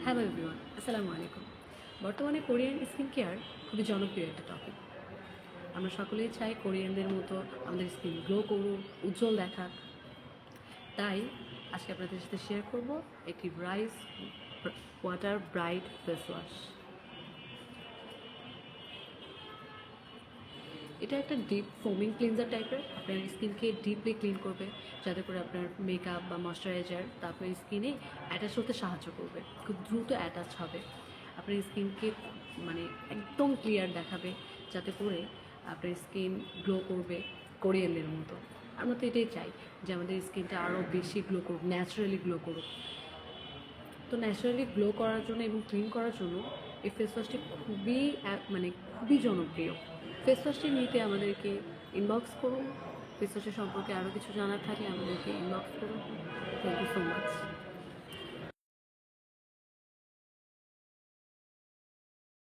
Hello everyone, আসসালামু আলাইকুম। বর্তমানে কোরিয়ান স্কিন কেয়ার খুবই জনপ্রিয় একটা টপিক। আমরা সকলেই চাই কোরিয়ানদের মতো আমাদের স্কিন গ্লো করুক, উজ্জ্বল দেখাক। তাই আজকে আপনাদের সাথে শেয়ার করব একটি rice water bright face wash. এটা একটা ডিপ ফোমিং ক্লিনজার টাইপের, আপনার স্কিনকে ডিপলি ক্লিন করবে, যাতে করে আপনার মেকআপ বা ময়শ্চারাইজার তারপরে স্কিনে অ্যাটাচ হতে সাহায্য করবে, খুব দ্রুত অ্যাটাচ হবে, আপনার স্কিনকে মানে একদম ক্লিয়ার দেখাবে, যাতে করে আপনার স্কিন গ্লো করবে কোরিয়ানদের মতো। আমরা তো এটাই চাই যে আমাদের স্কিনটা আরও বেশি গ্লো করুক, ন্যাচারালি গ্লো করুক। তো ন্যাচারালি গ্লো করার জন্য এবং ক্লিন করার জন্য এই ফেস ওয়াশটি খুবই জনপ্রিয়। ফেস ওয়াশটি নিতে আমাদেরকে ইনবক্স করুন। ফেস ওয়াশের সম্পর্কে আরও কিছু জানার থাকলে আমাদেরকে ইনবক্স করুন। Thank you so much.